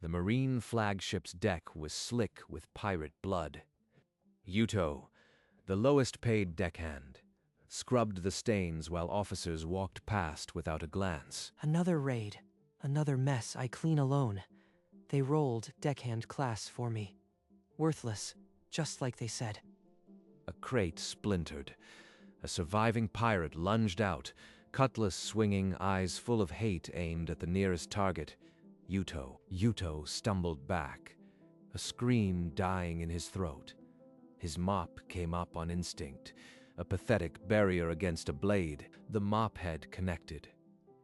The Marine flagship's deck was slick with pirate blood. Yuto, the lowest-paid deckhand, scrubbed the stains while officers walked past without a glance. Another raid. Another mess I clean alone. They rolled deckhand class for me. Worthless, just like they said. A crate splintered. A surviving pirate lunged out, cutlass swinging, eyes full of hate aimed at the nearest target. Yuto stumbled back, a scream dying in his throat. His mop came up on instinct, a pathetic barrier against a blade. The mop head connected.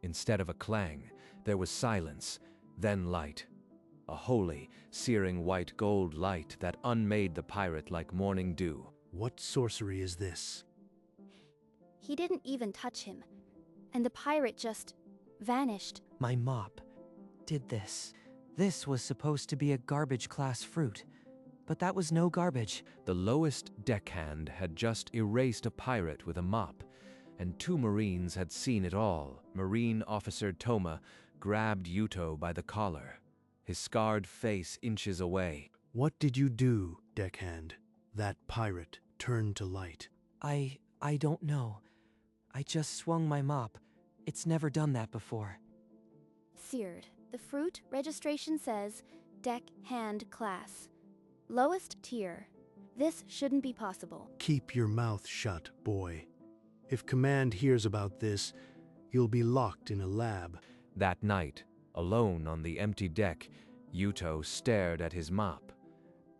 Instead of a clang, there was silence, then light. A holy, searing white gold light that unmade the pirate like morning dew. What sorcery is this? He didn't even touch him, and the pirate just vanished. My mop did this. This was supposed to be a garbage class fruit, but that was no garbage. The lowest deckhand had just erased a pirate with a mop, and 2 Marines had seen it all. Marine Officer Toma grabbed Yuto by the collar, his scarred face inches away. What did you do, deckhand? That pirate turned to light. I don't know. I just swung my mop. It's never done that before. Seared. The fruit registration says Deckhand class. Lowest tier. This shouldn't be possible. Keep your mouth shut, boy. If command hears about this, you'll be locked in a lab. That night, alone on the empty deck, Yuto stared at his mop.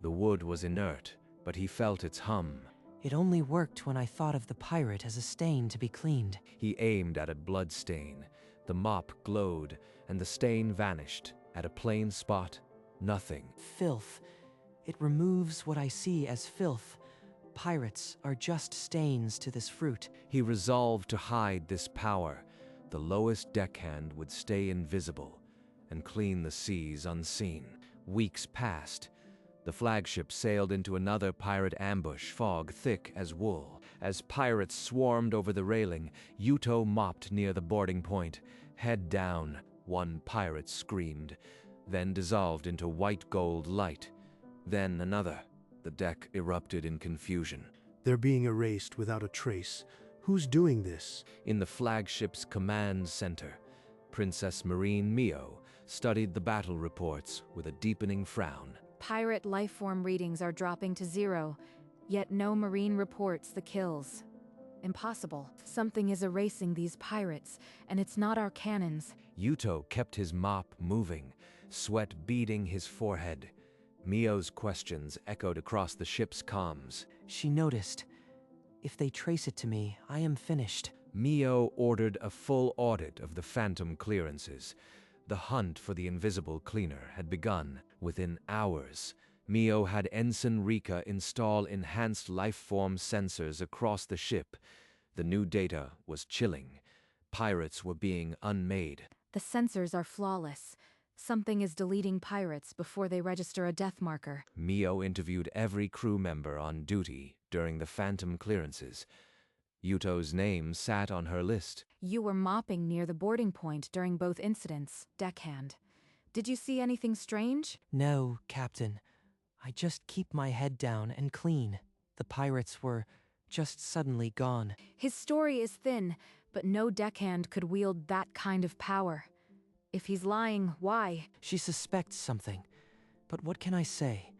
The wood was inert, but he felt its hum. It only worked when I thought of the pirate as a stain to be cleaned. He aimed at a blood stain. The mop glowed, and the stain vanished. At a plain spot, nothing. Filth. It removes what I see as filth. Pirates are just stains to this fruit. He resolved to hide this power. The lowest deckhand would stay invisible and clean the seas unseen. Weeks passed. The flagship sailed into another pirate ambush, fog thick as wool. As pirates swarmed over the railing, Yuto mopped near the boarding point. Head down, one pirate screamed, then dissolved into white gold light. Then another. The deck erupted in confusion. They're being erased without a trace. Who's doing this? In the flagship's command center, Princess Marine Mio studied the battle reports with a deepening frown. Pirate lifeform readings are dropping to 0, yet no Marine reports the kills. Impossible. Something is erasing these pirates, and it's not our cannons. Yuto kept his mop moving, sweat beading his forehead. Mio's questions echoed across the ship's comms. She noticed. If they trace it to me, I am finished. Mio ordered a full audit of the phantom clearances. The hunt for the invisible cleaner had begun. Within hours, Mio had Ensign Rika install enhanced lifeform sensors across the ship. The new data was chilling. Pirates were being unmade. The sensors are flawless. Something is deleting pirates before they register a death marker. Mio interviewed every crew member on duty during the phantom clearances. Yuto's name sat on her list. You were mopping near the boarding point during both incidents, deckhand. Did you see anything strange? No, Captain. I just keep my head down and clean. The pirates were just suddenly gone. His story is thin, but no deckhand could wield that kind of power. If he's lying, why? She suspects something. But what can I say?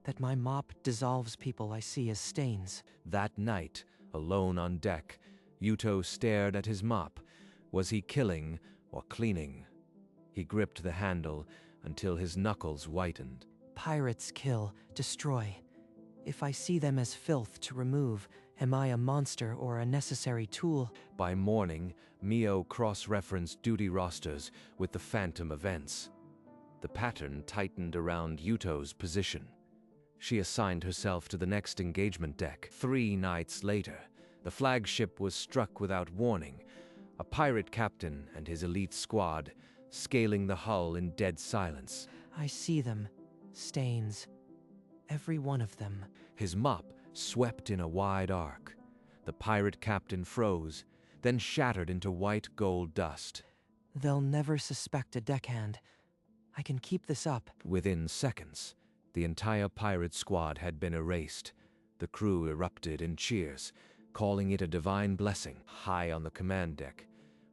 That my mop dissolves people I see as stains. That night, alone on deck, Yuto stared at his mop. Was he killing or cleaning? He gripped the handle until his knuckles whitened. Pirates kill, destroy. If I see them as filth to remove, am I a monster or a necessary tool? By morning, Mio cross-referenced duty rosters with the phantom events. The pattern tightened around Yuto's position. She assigned herself to the next engagement deck. 3 nights later, the flagship was struck without warning. A pirate captain and his elite squad scaling the hull in dead silence. I see them. Stains. Every one of them. His mop swept in a wide arc. The pirate captain froze, then shattered into white gold dust. They'll never suspect a deckhand. I can keep this up. Within seconds, the entire pirate squad had been erased. The crew erupted in cheers, calling it a divine blessing. High on the command deck,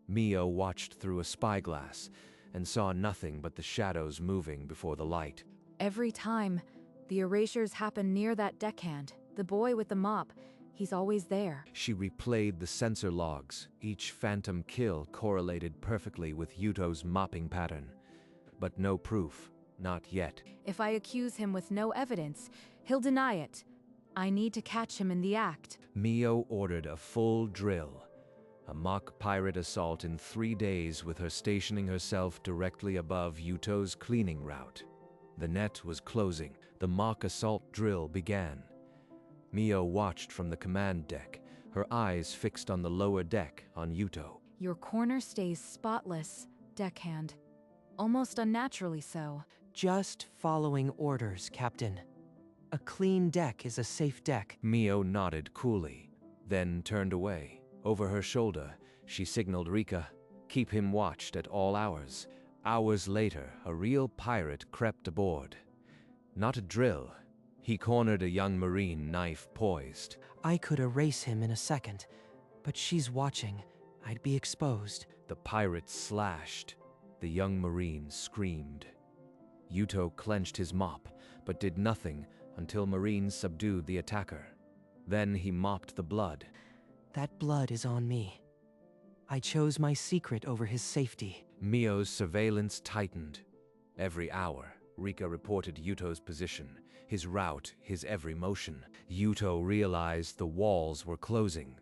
Mio watched through a spyglass and saw nothing but the shadows moving before the light. Every time, the erasures happen near that deckhand. The boy with the mop, he's always there. She replayed the sensor logs. Each phantom kill correlated perfectly with Yuto's mopping pattern. But no proof, not yet. If I accuse him with no evidence, he'll deny it. I need to catch him in the act. Mio ordered a full drill. A mock pirate assault in 3 days, with her stationing herself directly above Yuto's cleaning route. The net was closing. The mock assault drill began. Mio watched from the command deck, her eyes fixed on the lower deck on Yuto. Your corner stays spotless, deckhand. Almost unnaturally so. Just following orders, Captain. A clean deck is a safe deck. Mio nodded coolly, then turned away. Over her shoulder, she signaled Rika, keep him watched at all hours. Hours later, a real pirate crept aboard. Not a drill. He cornered a young Marine, knife poised. I could erase him in a second, but she's watching. I'd be exposed. The pirate slashed. The young Marine screamed. Yuto clenched his mop, but did nothing until Marine subdued the attacker. Then he mopped the blood. That blood is on me. I chose my secret over his safety. Mio's surveillance tightened. Every hour, Rika reported Yuto's position, his route, his every motion. Yuto realized the walls were closing.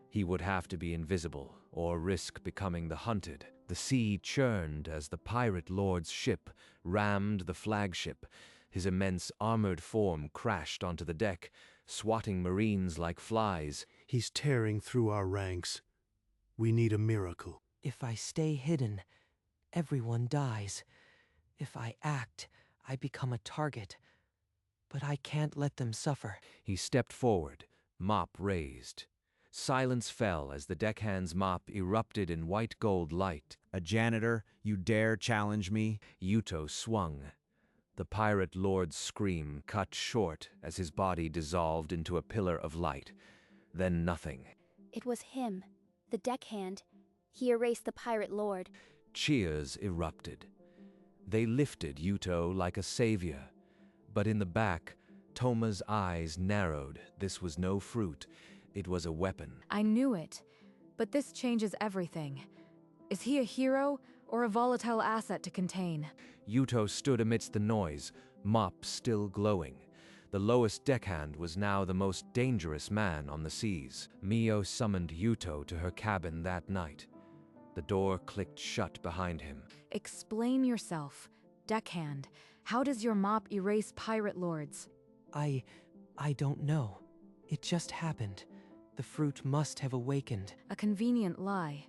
He would have to be invisible, or risk becoming the hunted. The sea churned as the pirate lord's ship rammed the flagship. His immense armored form crashed onto the deck, swatting Marines like flies. He's tearing through our ranks. We need a miracle. If I stay hidden, everyone dies. If I act, I become a target. But I can't let them suffer. He stepped forward, mop raised. Silence fell as the deckhand's mop erupted in white gold light. A janitor, you dare challenge me? Yuto swung. The pirate lord's scream cut short as his body dissolved into a pillar of light. Then nothing. It was him, the deckhand. He erased the pirate lord. Cheers erupted. They lifted Yuto like a savior. But in the back, Toma's eyes narrowed. This was no fruit. It was a weapon. I knew it, but this changes everything. Is he a hero or a volatile asset to contain? Yuto stood amidst the noise, mop still glowing. The lowest deckhand was now the most dangerous man on the seas. Mio summoned Yuto to her cabin that night. The door clicked shut behind him. Explain yourself, deckhand. How does your mop erase pirate lords? I don't know. It just happened. The fruit must have awakened. A convenient lie.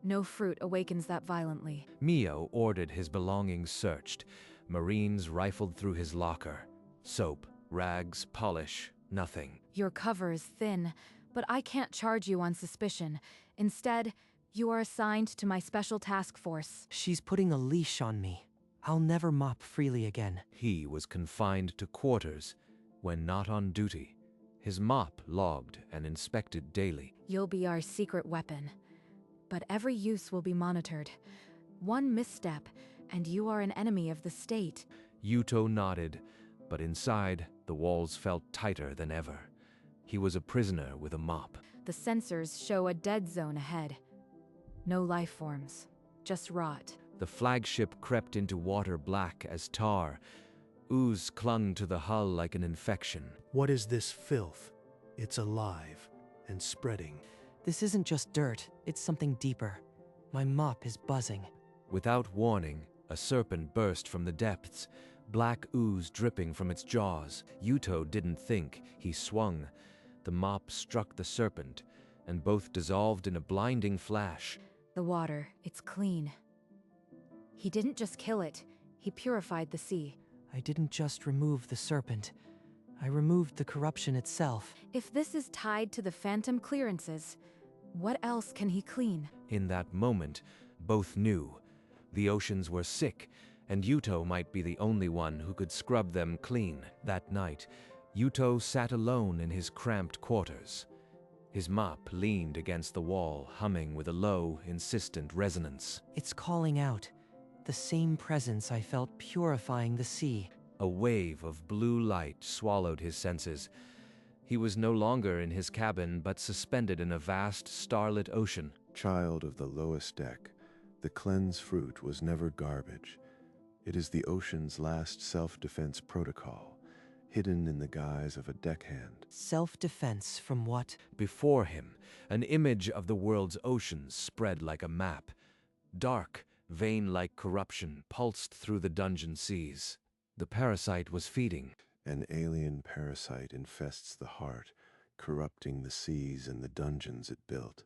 No fruit awakens that violently. Mio ordered his belongings searched. Marines rifled through his locker. Soap, rags, polish, nothing. Your cover is thin, but I can't charge you on suspicion. Instead, you are assigned to my special task force. She's putting a leash on me. I'll never mop freely again. He was confined to quarters when not on duty. His mop logged and inspected daily. You'll be our secret weapon. But every use will be monitored. One misstep, and you are an enemy of the state. Yuto nodded, but inside, the walls felt tighter than ever. He was a prisoner with a mop. The sensors show a dead zone ahead. No life forms, just rot. The flagship crept into water black as tar. Ooze clung to the hull like an infection. What is this filth? It's alive and spreading. This isn't just dirt, it's something deeper. My mop is buzzing. Without warning, a serpent burst from the depths, black ooze dripping from its jaws. Yuto didn't think, he swung. The mop struck the serpent, and both dissolved in a blinding flash. The water, it's clean. He didn't just kill it, he purified the sea. I didn't just remove the serpent. I removed the corruption itself. If this is tied to the phantom clearances, what else can he clean? In that moment, both knew. The oceans were sick, and Yuto might be the only one who could scrub them clean. That night, Yuto sat alone in his cramped quarters. His mop leaned against the wall, humming with a low, insistent resonance. It's calling out. The same presence I felt purifying the sea. A wave of blue light swallowed his senses. He was no longer in his cabin, but suspended in a vast, starlit ocean. Child of the lowest deck, the cleanse fruit was never garbage. It is the ocean's last self-defense protocol, hidden in the guise of a deckhand. Self-defense from what? Before him, an image of the world's oceans spread like a map. Dark, vein-like corruption pulsed through the dungeon seas. The parasite was feeding. An alien parasite infests the heart, corrupting the seas and the dungeons it built.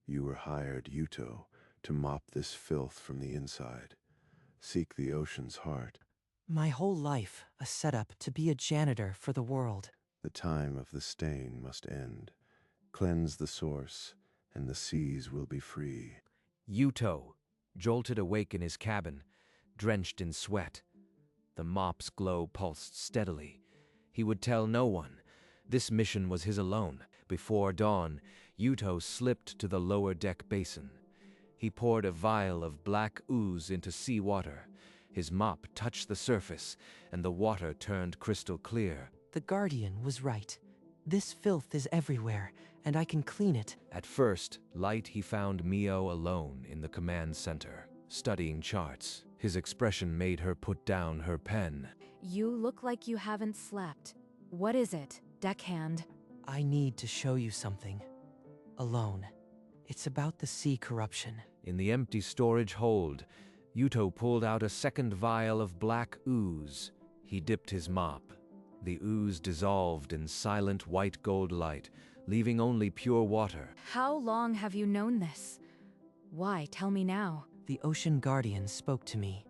You were hired, Yuto, to mop this filth from the inside. Seek the ocean's heart. My whole life, a setup to be a janitor for the world. The time of the stain must end. Cleanse the source, and the seas will be free. Yuto jolted awake in his cabin, drenched in sweat. The mop's glow pulsed steadily. He would tell no one. This mission was his alone. Before dawn, Yuto slipped to the lower deck basin. He poured a vial of black ooze into seawater. His mop touched the surface, and the water turned crystal clear. The Guardian was right. This filth is everywhere, and I can clean it. At first light, he found Mio alone in the command center, studying charts. His expression made her put down her pen. You look like you haven't slept. What is it, Deckhand? I need to show you something. Alone. It's about the sea corruption. In the empty storage hold, Yuto pulled out a second vial of black ooze. He dipped his mop. The ooze dissolved in silent white gold light, leaving only pure water. How long have you known this? Why, tell me now. The Ocean Guardian spoke to me.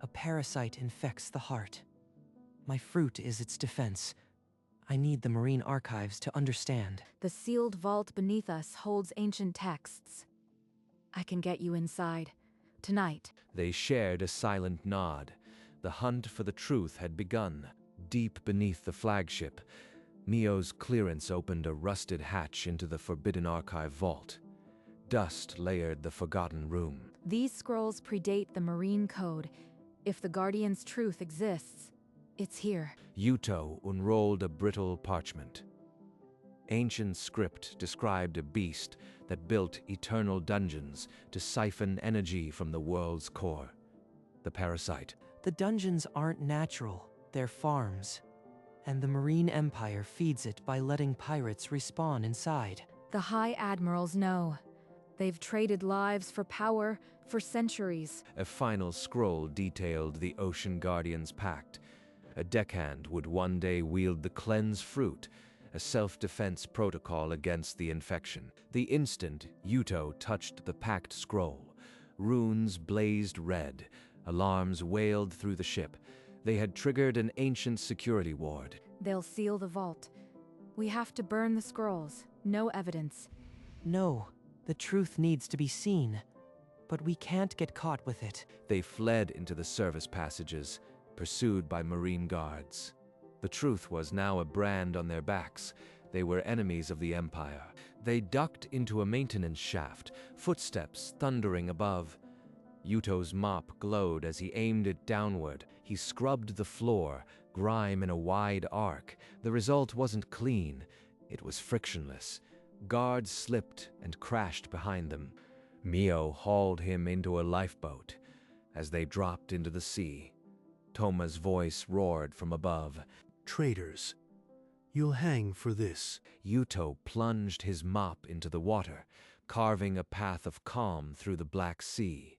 A parasite infects the heart. My fruit is its defense. I need the marine archives to understand. The sealed vault beneath us holds ancient texts. I can get you inside. Tonight. They shared a silent nod. The hunt for the truth had begun. Deep beneath the flagship, Mio's clearance opened a rusted hatch into the Forbidden Archive vault. Dust layered the forgotten room. These scrolls predate the Marine Code. If the Guardian's truth exists, it's here. Yuto unrolled a brittle parchment. Ancient script described a beast that built eternal dungeons to siphon energy from the world's core. The parasite. The dungeons aren't natural, they're farms. And the Marine Empire feeds it by letting pirates respawn inside. The High Admirals know. They've traded lives for power for centuries. A final scroll detailed the Ocean Guardian's pact. A deckhand would one day wield the cleanse fruit, a self-defense protocol against the infection. The instant Yuto touched the pact scroll, runes blazed red, alarms wailed through the ship. They had triggered an ancient security ward. They'll seal the vault. We have to burn the scrolls. No evidence. No, the truth needs to be seen. But we can't get caught with it. They fled into the service passages, pursued by Marine guards. The truth was now a brand on their backs. They were enemies of the Empire. They ducked into a maintenance shaft, footsteps thundering above. Yuto's mop glowed as he aimed it downward. He scrubbed the floor, grime in a wide arc. The result wasn't clean. It was frictionless. Guards slipped and crashed behind them. Mio hauled him into a lifeboat. As they dropped into the sea, Toma's voice roared from above. Traitors, you'll hang for this. Yuto plunged his mop into the water, carving a path of calm through the Black Sea.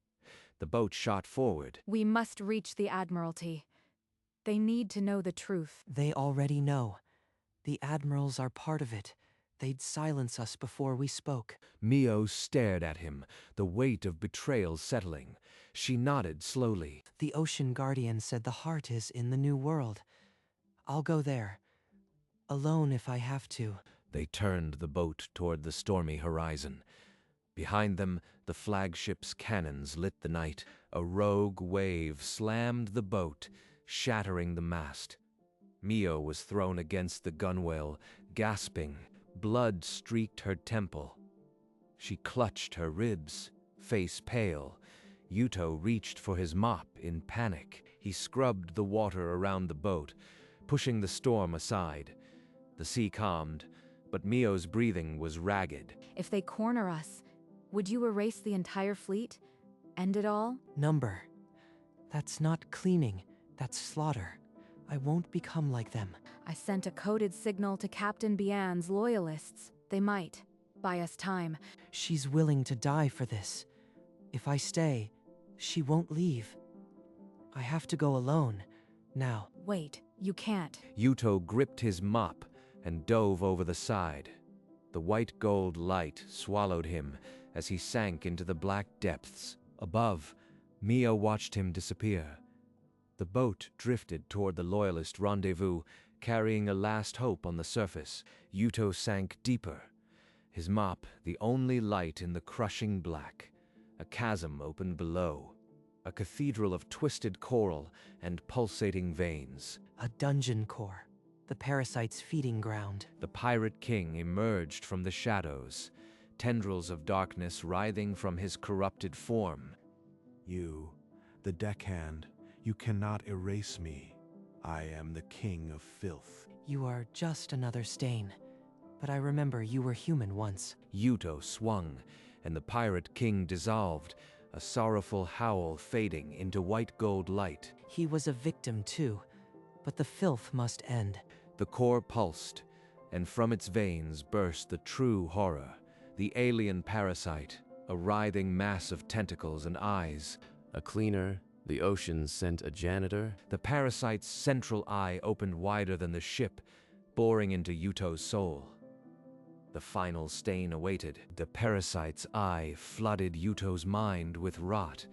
The boat shot forward. We must reach the Admiralty. They need to know the truth. They already know. The admirals are part of it. They'd silence us before we spoke. Mio stared at him, the weight of betrayal settling. She nodded slowly. The Ocean Guardian said the heart is in the New World. I'll go there. Alone if I have to. They turned the boat toward the stormy horizon. Behind them, the flagship's cannons lit the night. A rogue wave slammed the boat, shattering the mast. Mio was thrown against the gunwale, gasping. Blood streaked her temple. She clutched her ribs, face pale. Yuto reached for his mop in panic. He scrubbed the water around the boat, pushing the storm aside. The sea calmed, but Mio's breathing was ragged. If they corner us, would you erase the entire fleet? End it all? Number. That's not cleaning, that's slaughter. I won't become like them. I sent a coded signal to Captain Bian's loyalists. They might buy us time. She's willing to die for this. If I stay, she won't leave. I have to go alone, now. Wait, you can't. Yuto gripped his mop and dove over the side. The white gold light swallowed him as he sank into the black depths. Above, Mio watched him disappear. The boat drifted toward the Loyalist rendezvous, carrying a last hope on the surface. Yuto sank deeper, his mop the only light in the crushing black. A chasm opened below, a cathedral of twisted coral and pulsating veins. A dungeon core, the parasite's feeding ground. The Pirate King emerged from the shadows, tendrils of darkness writhing from his corrupted form. You, the Deckhand, you cannot erase me. I am the king of filth. You are just another stain. But I remember you were human once. Yuto swung, and the Pirate King dissolved, a sorrowful howl fading into white gold light. He was a victim too, but the filth must end. The core pulsed, and from its veins burst the true horror. The alien parasite, a writhing mass of tentacles and eyes. A cleaner, the ocean sent a janitor. The parasite's central eye opened wider than the ship, boring into Yuto's soul. The final stain awaited. The parasite's eye flooded Yuto's mind with rot,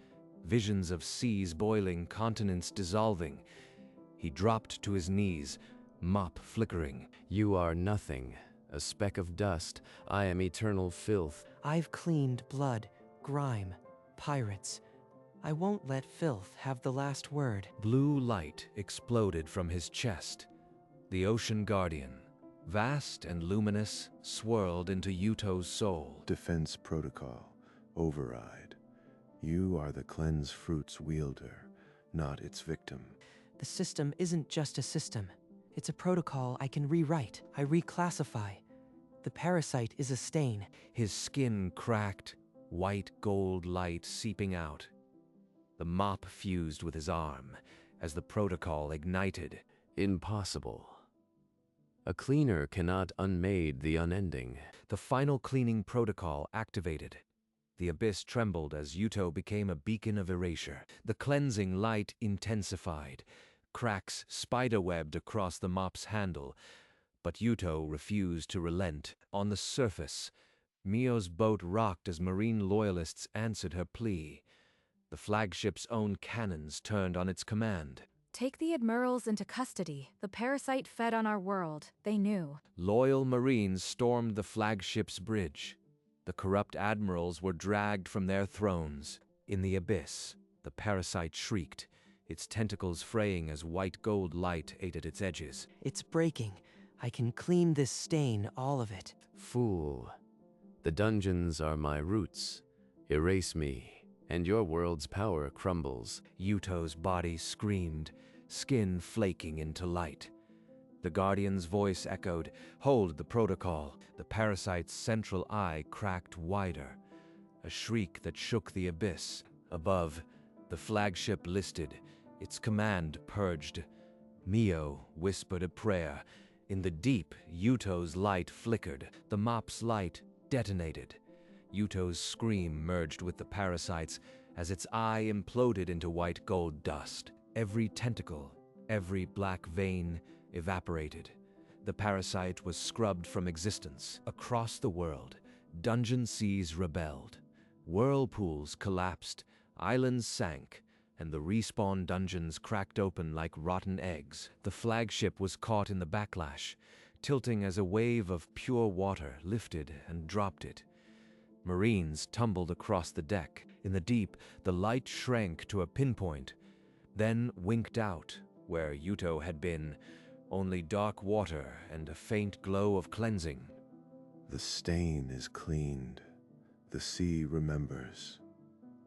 visions of seas boiling, continents dissolving. He dropped to his knees, mop flickering. You are nothing, a speck of dust. I am eternal filth. I've cleaned blood, grime, pirates. I won't let filth have the last word. Blue light exploded from his chest. The Ocean Guardian, vast and luminous, swirled into Yuto's soul. Defense protocol. Override. You are the cleanse fruit's wielder, not its victim. The system isn't just a system. It's a protocol I can rewrite. I reclassify. The parasite is a stain. His skin cracked, white gold light seeping out. The mop fused with his arm as the protocol ignited. Impossible. A cleaner cannot unmade the unending. The final cleaning protocol activated. The abyss trembled as Yuto became a beacon of erasure. The cleansing light intensified. Cracks spiderwebbed across the mop's handle, but Yuto refused to relent. On the surface, Mio's boat rocked as marine loyalists answered her plea. The flagship's own cannons turned on its command. Take the admirals into custody. The parasite fed on our world. They knew. Loyal marines stormed the flagship's bridge. The corrupt admirals were dragged from their thrones. In the abyss, the parasite shrieked, its tentacles fraying as white gold light ate at its edges. It's breaking. I can clean this stain, all of it. Fool. The dungeons are my roots. Erase me, and your world's power crumbles. Yuto's body screamed, skin flaking into light. The Guardian's voice echoed, "Hold the protocol." The parasite's central eye cracked wider, a shriek that shook the abyss. Above, the flagship listed, its command purged. Mio whispered a prayer. In the deep, Yuto's light flickered. The mop's light detonated. Yuto's scream merged with the parasite's as its eye imploded into white gold dust. Every tentacle, every black vein evaporated. The parasite was scrubbed from existence. Across the world, dungeon seas rebelled. Whirlpools collapsed, islands sank, and the respawn dungeons cracked open like rotten eggs. The flagship was caught in the backlash, tilting as a wave of pure water lifted and dropped it. Marines tumbled across the deck. In the deep, the light shrank to a pinpoint, then winked out where Yuto had been, only dark water and a faint glow of cleansing. The stain is cleaned. The sea remembers.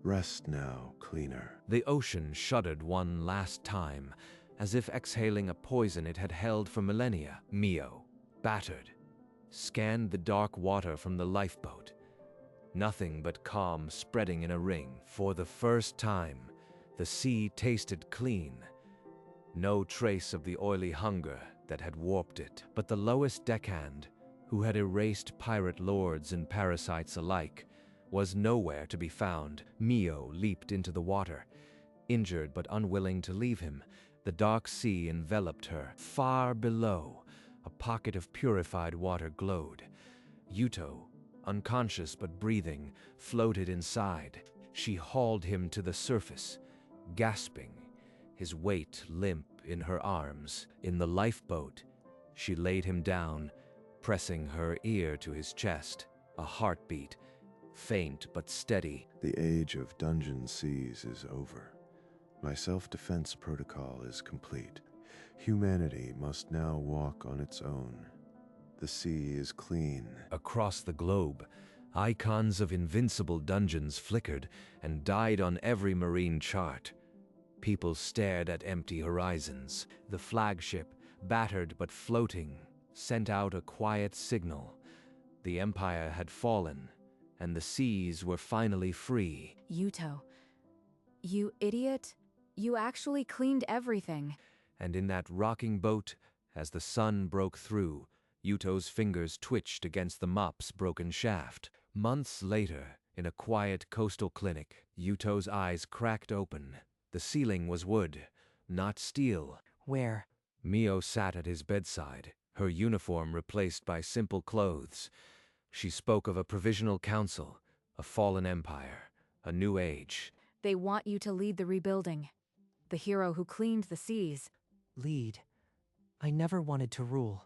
Rest now, cleaner. The ocean shuddered one last time, as if exhaling a poison it had held for millennia. Mio, battered, scanned the dark water from the lifeboat. Nothing but calm spreading in a ring. For the first time, the sea tasted clean. No trace of the oily hunger that had warped it. But the lowest deckhand, who had erased pirate lords and parasites alike, was nowhere to be found. Mio leaped into the water, injured but unwilling to leave him. The dark sea enveloped her. Far below, a pocket of purified water glowed. Yuto, unconscious but breathing, floated inside. She hauled him to the surface, gasping, his weight limp in her arms. In the lifeboat, she laid him down, pressing her ear to his chest. A heartbeat, faint but steady. The age of dungeon seas is over. My self-defense protocol is complete. Humanity must now walk on its own. The sea is clean. Across the globe, icons of invincible dungeons flickered and died on every marine chart. People stared at empty horizons. The flagship, battered but floating, sent out a quiet signal. The Empire had fallen, and the seas were finally free. Yuto, you idiot. You actually cleaned everything. And in that rocking boat, as the sun broke through, Yuto's fingers twitched against the mop's broken shaft. Months later, in a quiet coastal clinic, Yuto's eyes cracked open. The ceiling was wood, not steel. Where? Mio sat at his bedside, her uniform replaced by simple clothes. She spoke of a provisional council, a fallen empire, a new age. They want you to lead the rebuilding. The hero who cleaned the seas. Lead. I never wanted to rule.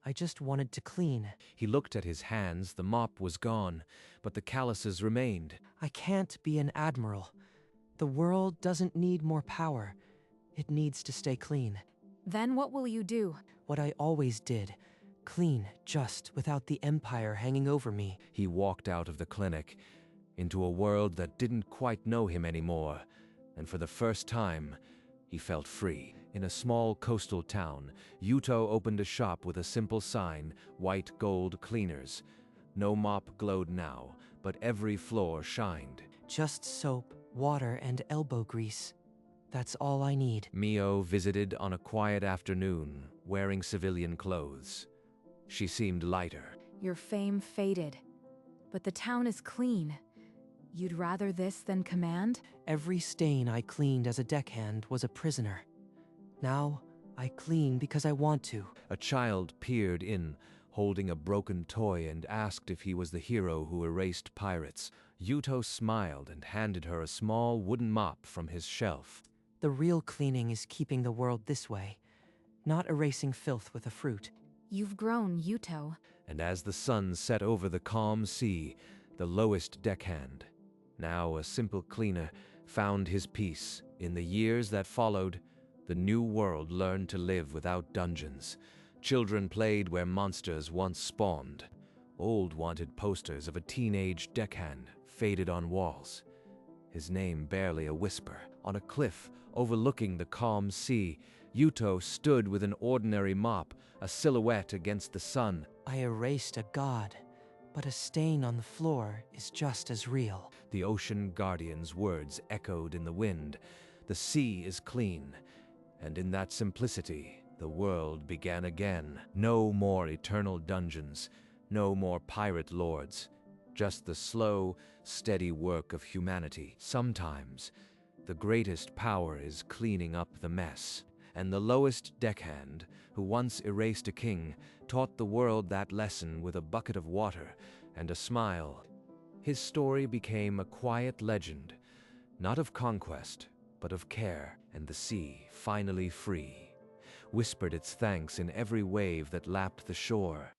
I just wanted to clean. He looked at his hands. The mop was gone, but the calluses remained. I can't be an admiral. The world doesn't need more power. It needs to stay clean. Then what will you do? What I always did. Clean, just, without the Empire hanging over me. He walked out of the clinic, into a world that didn't quite know him anymore, and for the first time, he felt free. In a small coastal town, Yuto opened a shop with a simple sign, white gold cleaners. No mop glowed now, but every floor shined. Just soap, water, and elbow grease. That's all I need. Mio visited on a quiet afternoon, wearing civilian clothes. She seemed lighter. Your fame faded, but the town is clean. You'd rather this than command? Every stain I cleaned as a deckhand was a prisoner. Now, I clean because I want to. A child peered in, holding a broken toy, and asked if he was the hero who erased pirates. Yuto smiled and handed her a small wooden mop from his shelf. The real cleaning is keeping the world this way, not erasing filth with a fruit. You've grown, Yuto. And as the sun set over the calm sea, the lowest deckhand, now a simple cleaner, found his peace. In the years that followed, the new world learned to live without dungeons. Children played where monsters once spawned. Old wanted posters of a teenage deckhand faded on walls. His name barely a whisper. On a cliff overlooking the calm sea, Yuto stood with an ordinary mop, a silhouette against the sun. I erased a god, but a stain on the floor is just as real. The ocean guardian's words echoed in the wind. The sea is clean, and in that simplicity, the world began again. No more eternal dungeons, no more pirate lords, just the slow, steady work of humanity. Sometimes, the greatest power is cleaning up the mess. And the lowest deckhand, who once erased a king, taught the world that lesson with a bucket of water and a smile. His story became a quiet legend, not of conquest, but of care. And the sea, finally free, whispered its thanks in every wave that lapped the shore.